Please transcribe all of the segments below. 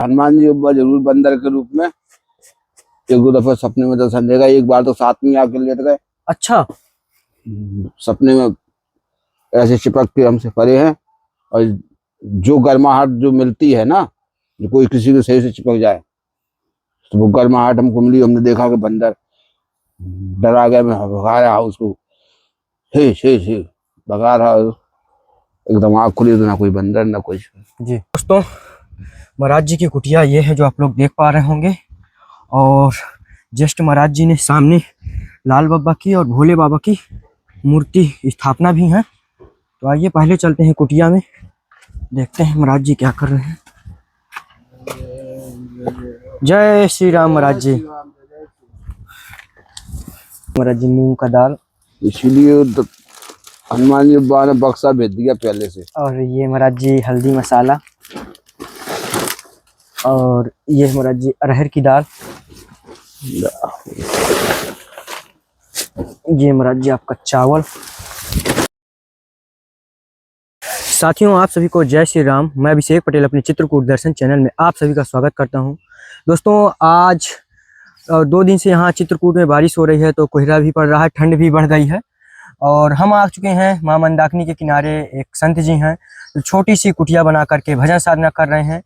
हनुमान जी को जरूर बंदर के रूप में एक दो दफा सपने में दर्शन देगा। एक बार तो साथ में आके लेट गए। अच्छा, सपने में ऐसे चिपक के हमसे परे हैं। और जो गर्माहट जो मिलती है ना, जो कोई किसी के सही से चिपक जाए तो वो गर्माहट हमको मिली। हमने देखा कि बंदर डरा गया। मैं भगा रहा उसको, हे भगा रहा। एकदम आँख खुली तो ना कोई बंदर ना कुछ। जी दोस्तों, महाराज जी की कुटिया ये है जो आप लोग देख पा रहे होंगे। और जस्ट महाराज जी ने सामने लाल बाबा की और भोले बाबा की मूर्ति स्थापना भी है। तो आइए पहले चलते हैं कुटिया में, देखते हैं महाराज जी क्या कर रहे हैं। जय श्री राम महाराज जी। महाराज जी मूंग का दाल, इसीलिए हनुमान जी बाबा ने बक्सा भेज दिया पहले से। और ये महाराज जी हल्दी मसाला, और ये महाराज जी अरहर की दाल, ये महाराज जी आपका चावल। साथियों, आप सभी को जय श्री राम। मैं अभिषेक पटेल अपने चित्रकूट दर्शन चैनल में आप सभी का स्वागत करता हूं। दोस्तों, आज 2 दिन से यहाँ चित्रकूट में बारिश हो रही है, तो कोहरा भी पड़ रहा है, ठंड भी बढ़ गई है। और हम आ चुके हैं मां मंदाकिनी के किनारे। एक संत जी हैं जो छोटी सी कुटिया बना करके भजन साधना कर रहे हैं।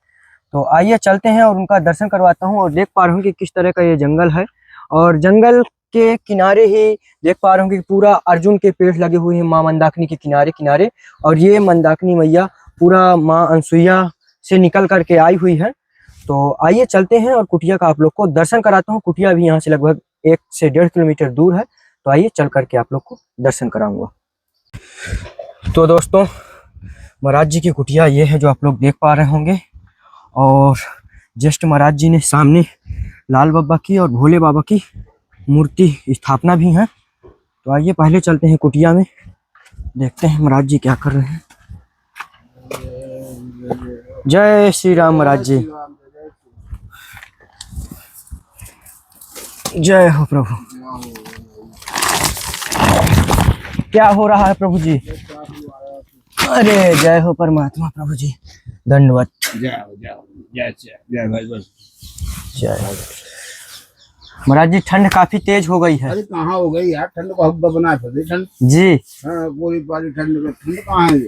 तो आइए चलते हैं और उनका दर्शन करवाता हूँ। और देख पा रहा हूँ कि किस तरह का ये जंगल है, और जंगल के किनारे ही देख पा रहा हूँ कि पूरा अर्जुन के पेड़ लगे हुए हैं मां मंदाकिनी के किनारे किनारे। और ये मंदाकिनी मैया पूरा मां अनसुईया से निकल करके आई हुई है। तो आइए चलते हैं और कुटिया का आप लोग को दर्शन कराता हूँ। कुटिया भी यहाँ से लगभग 1 से 1.5 किलोमीटर दूर है। तो आइए चल करके आप लोग को दर्शन कराऊंगा। तो दोस्तों, महाराज जी की कुटिया ये है जो आप लोग देख पा रहे होंगे। और जस्ट महाराज जी ने सामने लाल बाबा की और भोले बाबा की मूर्ति स्थापना भी है। तो आइए पहले चलते हैं कुटिया में, देखते हैं महाराज जी क्या कर रहे हैं। जय श्री राम महाराज जी। जय हो प्रभु। क्या हो रहा है प्रभु जी? अरे जय हो परमात्मा प्रभु जी, धन्यवाद। जय महाराज जी, ठंड काफी तेज हो गई है। अरे कहाँ हो गई यार, ठंड को हब्बा बना ठंड जी। हाँ, पूरी पारी ठंड कहाँ है?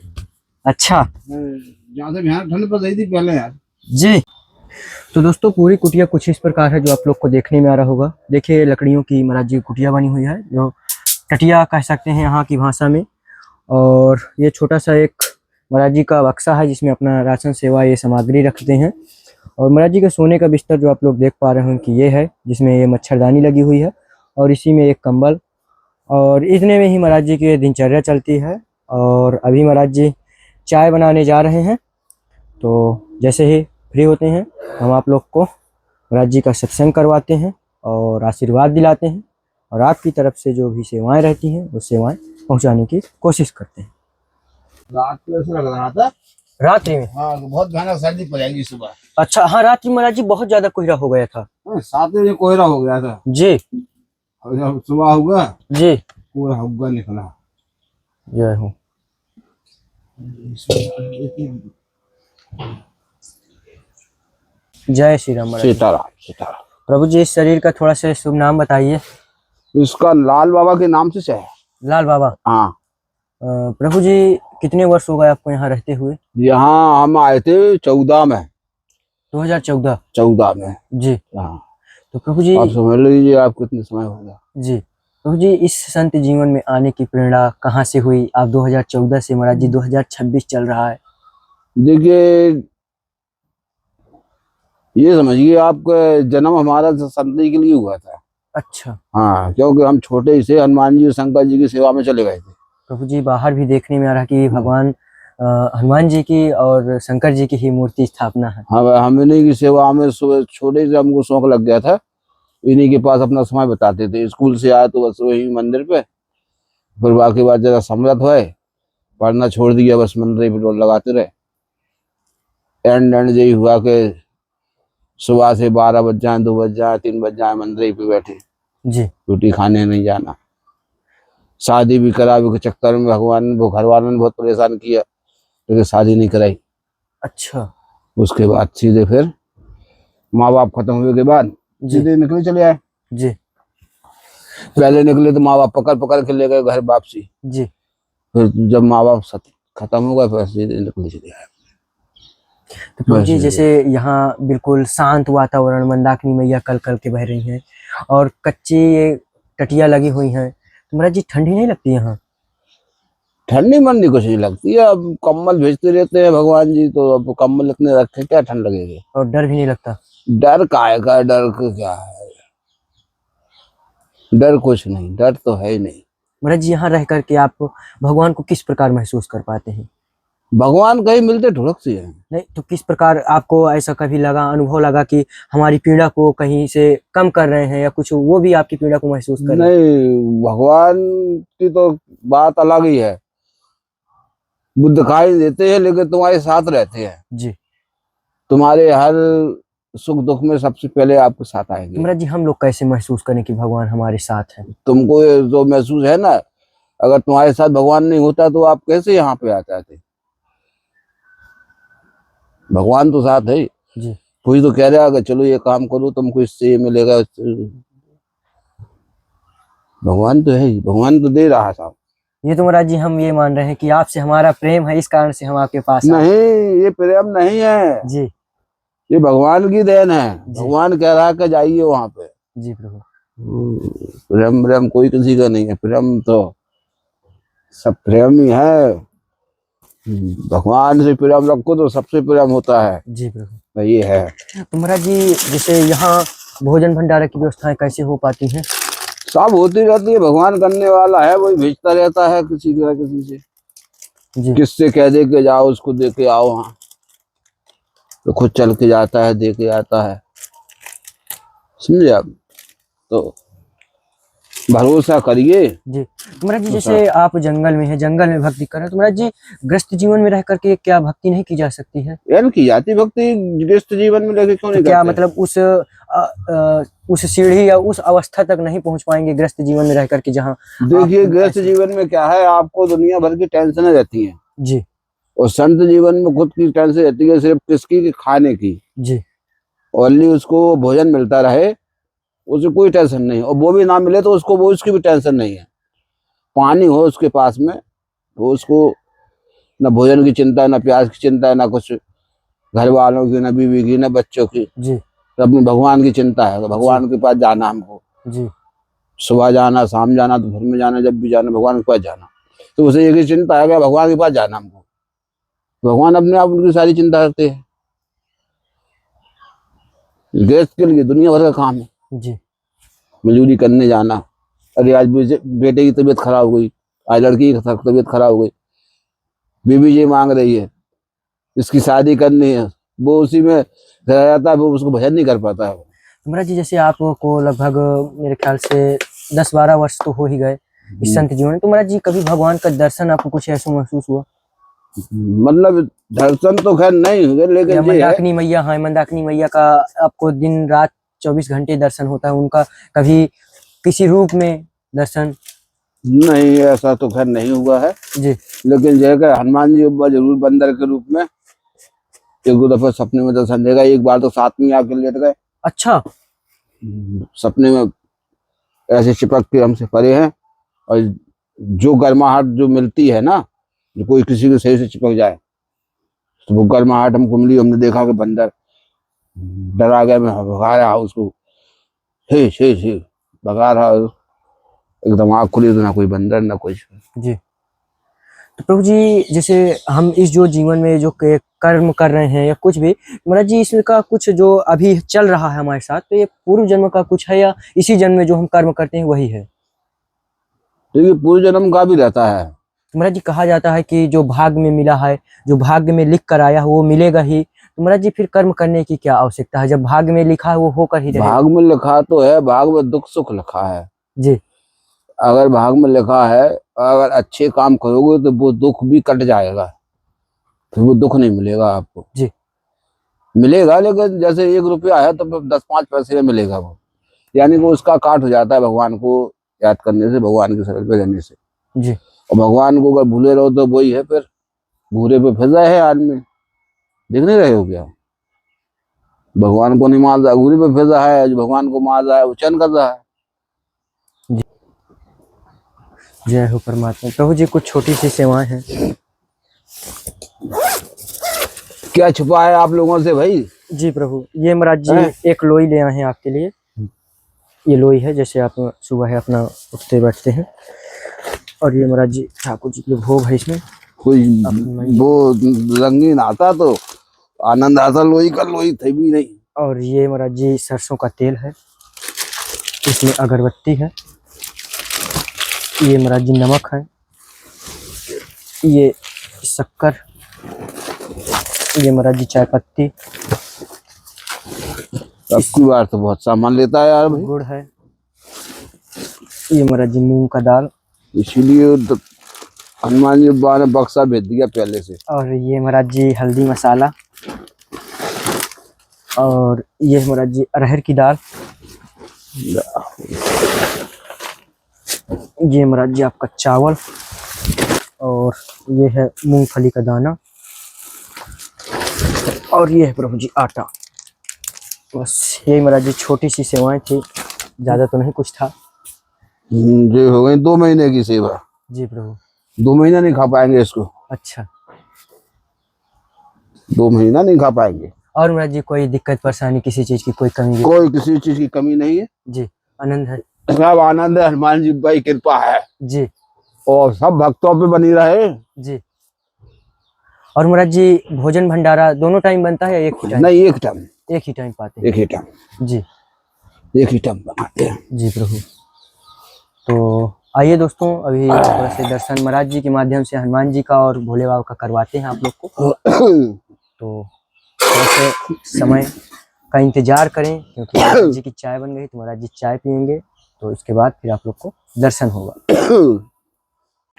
अच्छा, जहाँ से यहाँ ठंड पड़ रही थी पहले यार। जी। तो दोस्तों, पूरी कुटिया कुछ इस प्रकार है जो आप लोग को देखने में आ रहा होगा। देखिए, लकड़ियों की महाराज जी की कुटिया बनी हुई है, जो टटिया कह सकते हैं यहाँ की भाषा में। और ये छोटा सा एक महाराज जी का बक्सा है जिसमें अपना राशन सेवा ये सामग्री रखते हैं। और महाराज जी के सोने का बिस्तर जो आप लोग देख पा रहे हैं कि ये है, जिसमें ये मच्छरदानी लगी हुई है, और इसी में एक कंबल। और इतने में ही महाराज जी की दिनचर्या चलती है। और अभी महाराज जी चाय बनाने जा रहे हैं। तो जैसे ही फ्री होते हैं हम आप लोग को महाराज जी का सत्संग करवाते हैं और आशीर्वाद दिलाते हैं। और आपकी तरफ से जो भी सेवाएं रहती हैं वो सेवाएं पहुंचाने की कोशिश करते हैं। रात को ऐसा लग रहा था, रात्रि में हाँ तो बहुत भयानक सर्दी पड़ जाएगी सुबह। अच्छा, हाँ, रात्रि महाराज जी बहुत ज्यादा कोहरा हो गया था। 7 बजे कोहरा हो गया था जी। और जब सुबह हुआ जी। पूरा हुग्गा निकला। जय हो। जय श्री राम महाराज जी। सीताराम सीताराम। प्रभु जी, इस शरीर का थोड़ा सा शुभ नाम बताइए। इसका लाल बाबा के नाम से है। लाल बाबा। हाँ। प्रभु जी, कितने वर्ष हो गए आपको यहाँ रहते हुए? यहाँ हम आए थे 14 में। 2014 में जी। हाँ। तो प्रभु जी आप समझ लीजिए आप कितने समय हो गया। जी। प्रभु जी, इस संत जीवन में आने की प्रेरणा कहाँ से हुई? आप 2014 से महाराज जी 2026 चल रहा है। देखिए, ये समझिए आपका जन्म हमारा संत जी के लिए हुआ था। अच्छा। हाँ, क्योंकि हम छोटे से हनुमान जी और शंकर जी की सेवा में चले गए थे। प्रभु जी, बाहर भी देखने में आ रहा कि भगवान हनुमान जी की और शंकर जी की ही मूर्ति स्थापना है। हाँ, हम इन्हीं की सेवा में छोटे से हमको शौक लग गया था। इन्हीं के पास अपना समय बताते थे। स्कूल से आए तो बस वही मंदिर पे, फिर बाकी बात जरा समरत हुए, पढ़ना छोड़ दिया, बस मंदिर पे डोर लगाते रहे। एंड यही हुआ कि सुबह से 12 बज जाए, 2 बज जाए, 3 बज जाए, मंदिर पे बैठे जी। रोटी खाने नहीं जाना। शादी भी करावे के चक्कर में भगवान वो घर वालों ने बहुत परेशान किया, लेकिन शादी नहीं कराई। अच्छा। उसके बाद सीधे फिर माँ बाप खत्म हुए के बाद जी सीधे निकले चले आए। जी पहले निकले तो माँ बाप पकड़ पकड़ के ले गए घर वापसी। जी। फिर जब माँ बाप खत्म हो गए फिर सीधे निकले चले आए। तो प्रभु बस जी ये। जैसे यहाँ बिल्कुल शांत वातावरण, मंदाकिनी मैया कल कल के बह रही हैं और कच्ची ये टटिया लगी हुई हैं, तो महाराज जी ठंडी नहीं लगती यहाँ? ठंडी मंडी कुछ नहीं लगती है, अब कम्बल भेजते रहते हैं भगवान जी, तो अब कम्बल इतने रखे क्या ठंड लगेगी। और डर भी नहीं लगता? डर काहे का, डर का क्या है, डर कुछ नहीं, डर तो है ही नहीं। महाराज जी यहाँ रह करके आप भगवान को किस प्रकार महसूस कर पाते हैं? भगवान कहीं मिलते ढुलक से हैं। नहीं तो किस प्रकार आपको ऐसा कभी लगा, अनुभव लगा कि हमारी पीड़ा को कहीं से कम कर रहे हैं या कुछ, वो भी आपकी पीड़ा को महसूस कर रहे हैं? नहीं, भगवान की तो बात अलग ही है। वो दिखाई देते हैं लेकिन तुम्हारे साथ रहते हैं। जी। तुम्हारे हर सुख दुख में सबसे पहले आपके साथ तो आएंगे। महाराज जी हम लोग कैसे महसूस करें कि भगवान हमारे साथ है? तुमको ये जो महसूस है ना, अगर तुम्हारे साथ भगवान नहीं होता तो आप कैसे यहाँ पे आ जाते। भगवान तो साथ है। जी कोई तो कह रहा है कि चलो ये काम करो तुमको इससे ये मिलेगा, भगवान तो है ही, भगवान तो दे रहा साहब। ये तो महाराज जी हम ये मान रहे हैं कि आपसे हमारा प्रेम है, इस कारण से हम आपके पास आए। नहीं, ये प्रेम नहीं है, जी ये भगवान की देन है। जी। भगवान कह रहा है कि जाइए वहां पे। जी प्रभु। प्रेम प्रेम कोई किसी का नहीं है, प्रेम तो सब प्रेम ही है। भगवान से प्रेम रखो तो सबसे प्रेम होता है। जी प्रभु। तो ये है। तो महाराज जी जैसे यहाँ भोजन भंडारा की व्यवस्थाएं कैसे हो पाती हैं? सब होती रहती है, भगवान करने वाला है, वही भेजता रहता है किसी का किसी से। जी किससे कह दे के जाओ, उसको दे के आओ वहाँ, तो खुद चल के जाता है, दे के आता है। समझे आप? तो भरोसा करिए। जी। तो महाराज जी जैसे आप जंगल में हैं, जंगल में भक्ति कर रहे हैं, तो महाराज जी गृहस्थ जीवन में रह करके क्या भक्ति नहीं की जा सकती है? यार की जाती भक्ति गृहस्थ जीवन में लेके क्यों तो नहीं क्या करते? मतलब उस सीढ़ी या उस अवस्था तक नहीं पहुंच पाएंगे गृहस्थ जीवन में रह करके जहाँ? देखिए आप गृहस्थ ऐसे- जीवन में क्या है, आपको दुनिया भर की टेंशन रहती है, जी और संत जीवन में खुद की टेंशन रहती है, सिर्फ किसकी, कि खाने की। जी ओनली उसको भोजन मिलता रहे, उसे कोई टेंशन नहीं, और वो भी ना मिले तो उसको वो उसकी भी टेंशन नहीं है। पानी हो उसके पास में तो उसको न भोजन की चिंता, न प्यास की चिंता, न कुछ घर वालों की, न बीवी की, न बच्चों की। जी तो अपने भगवान की चिंता है, तो भगवान के पास जाना हमको। जी सुबह जाना, शाम जाना, दोपहर में जाना, जब भी जाना भगवान के पास जाना। तो उसे एक ही चिंता है कि भगवान के पास जाना हमको। भगवान अपने आप उनकी सारी चिंता करते हैं। गृहस्थ के लिए दुनिया भर का काम है, जी मजदूरी करने जाना। अरे आज बेटे की तबीयत खराब हो गई, आज लड़की की तबीयत खराब हो गई, बीबी ये मांग रही है, इसकी शादी करनी है, वो उसी में रह जाता है, वो उसको भजन नहीं कर पाता है। तो महाराज जी जैसे आपको लगभग मेरे ख्याल से 10-12 वर्ष तो हो ही गए इस संत जीवन में, तो महाराज जी कभी भगवान का दर्शन आपको कुछ ऐसा महसूस हुआ? मतलब दर्शन तो खैर नहीं हुए, या लेकिन ये है, मंदाकिनी मैया है, मंदाकिनी मैया का आपको दिन रात 24 घंटे दर्शन होता है, उनका कभी किसी रूप में दर्शन? नहीं ऐसा तो खैर नहीं हुआ है। जी लेकिन जो है कि हनुमान जी जरूर बंदर के रूप में एक दो दफा सपने में दर्शन देगा। एक बार तो साथ में आके लेट गए अच्छा। सपने में, ऐसे चिपक के हमसे परे हैं, और जो गर्माहट जो मिलती है ना, जो कोई किसी के सही से चिपक जाए, तो वो गर्माहट हमको मिली। हमने देखा कि बंदर डरा गया, मैं भगा रहा उसको, हे भगा रहा, एकदम आँख खुली तो ना कोई बंदर ना कुछ। जी। तो प्रभु जी जैसे हम इस जो जीवन में जो कर्म कर रहे हैं या कुछ भी, महाराज जी इसका कुछ जो अभी चल रहा है हमारे साथ, तो ये पूर्व जन्म का कुछ है या इसी जन्म में जो हम कर्म करते हैं वही है? देखिए पूर्व जन्म का भी रहता है। तो महाराज जी कहा जाता है कि जो भाग्य में मिला है, जो भाग्य में लिख कर आया है वो मिलेगा ही, तो महाराज जी फिर कर्म करने की क्या आवश्यकता है? जब भाग्य में लिखा है वो होकर ही रहेगा। भाग में लिखा तो है, भाग में दुख सुख लिखा है। जी अगर भाग में लिखा है, अगर अच्छे काम करोगे तो वो दुख भी कट जाएगा, फिर वो दुख नहीं मिलेगा आपको। जी मिलेगा लेकिन जैसे 1 रुपया है तो 10-5 पैसे में मिलेगा वो, यानी कि उसका काट हो जाता है भगवान को याद करने से, भगवान के शरण पे रहने से। जी। और भगवान को अगर भूले रहो तो वही है, फिर भूरे पे फिर रहे हैं आदमी, देख नहीं रहे हो क्या? भगवान को नहीं मान रहा, घूरी पे फिर रहा है, जो भगवान को मान रहा है वो चैन कर रहा है। जय हो परमात्मा। प्रभु जी कुछ छोटी सी सेवाएं हैं। क्या छुपा है आप लोगों से भाई? जी प्रभु, ये महाराज जी हैं? एक लोई ले आए हैं आपके लिए। ये लोई है, जैसे आप सुबह है अपना उठते बैठते हैं। और ये महाराज जी ठाकुर जी के लिए भोग है इसमें। कोई वो रंगीन आता तो आनंद आता, लोई का लोई थे भी नहीं। और ये महाराज जी सरसों का तेल है, इसमें अगरबत्ती है। ये महाराज जी नमक है, ये शक्कर, ये महाराज जी चाय पत्ती, अब की बार तो बहुत सामान लेता है यार भाई। गुड़ है, ये महाराज जी मूंग का दाल, इसीलिए तो हनुमान जी बाबा ने बक्सा भेज दिया पहले से। और ये महाराज जी हल्दी मसाला, और ये महाराज जी अरहर की दाल, ये महाराज जी आपका चावल, और ये है मूंगफली का दाना, और ये है प्रभु जी आटा। बस यही महाराज जी छोटी सी सेवाएं थी, ज्यादा तो नहीं कुछ था। ये हो गई 2 महीने की सेवा। जी प्रभु। 2 महीना नहीं खा पाएंगे इसको, अच्छा। 2 महीना नहीं खा पाएंगे। और महाराज जी कोई दिक्कत परेशानी, किसी चीज की कोई कमी? कोई किसी चीज की कमी नहीं है जी, आनंद है। सब आनंद है, हनुमान जी भाई कृपा है जी। और सब भक्तों पे बनी रहे। जी। और महाराज जी भोजन भंडारा दोनों टाइम बनता है, एक ही टाइम? नहीं, एक टाइम। एक ही टाइम पाते हैं। एक ही टाइम। जी। एक ही टाइम बनाते हैं। जी प्रभु। तो आइए दोस्तों, अभी थोड़ा से दर्शन महाराज जी के माध्यम से हनुमान जी का और भोले बाबा का करवाते हैं आप लोग को। तो थोड़ा से समय का इंतजार करें, क्योंकि महाराज जी की चाय बन गई तो महाराज जी चाय पियेंगे, तो इसके बाद फिर आप लोग को दर्शन होगा।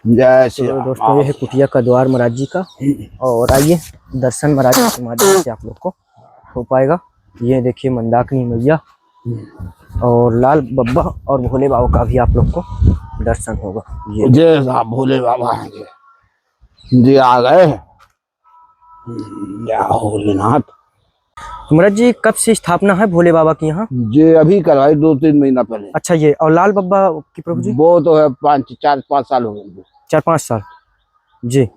जय श्री तो राम। दोस्तों ये है कुटिया का द्वार महाराज जी का, और आइए दर्शन महाराज जी के माध्यम से आप लोग को हो पाएगा। ये देखिए मंदाकिनी मैया और लाल बब्बा और भोले बाबा का भी आप लोग को दर्शन होगा। ये जय राम भोले बाबा आएंगे जी, आ गए। जय भोलेनाथ। महाराज जी कब से स्थापना है भोले बाबा की यहाँ? ये अभी करवाई 2-3 महीना पहले। अच्छा, ये और लाल बब्बा की प्रभु जी? वो तो है 4-5 साल हो गए। 4-5 साल। जी।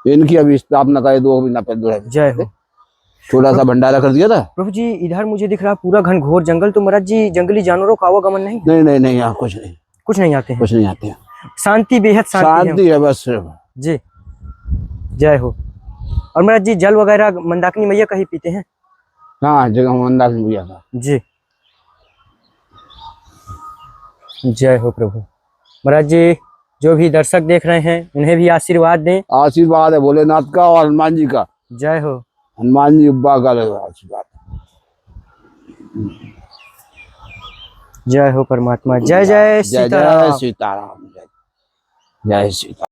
इनकी अभी स्थापना करे 2 महीना पहले। जय हो। छोटा सा भंडारा कर दिया था। प्रभु जी इधर मुझे दिख रहा पूरा घनघोर जंगल, तो महाराज जी जंगली जानवरों का आवागमन नहीं? नहीं, यहाँ कुछ नहीं। कुछ नहीं आते हैं? कुछ नहीं आते हैं। शांति, बेहद शांति है बस सिर्फ। जी। जय हो। और महाराज जी जल वगैरह मंदाकिनी मैया का ही पीते हैं? हाँ, जगह मंदाकिनी मैया का। जी। जय हो प्रभु। महाराज जी जो भी दर्शक देख रहे हैं उन्हें भी आशीर्वाद दें। आशीर्वाद है भोलेनाथ का और हनुमान जी का। जय हो। हनुमान जी अब्बा का आशीर्वाद। जय हो परमात्मा। जय जय सीताराम। जय सीताराम। जय सीताराम।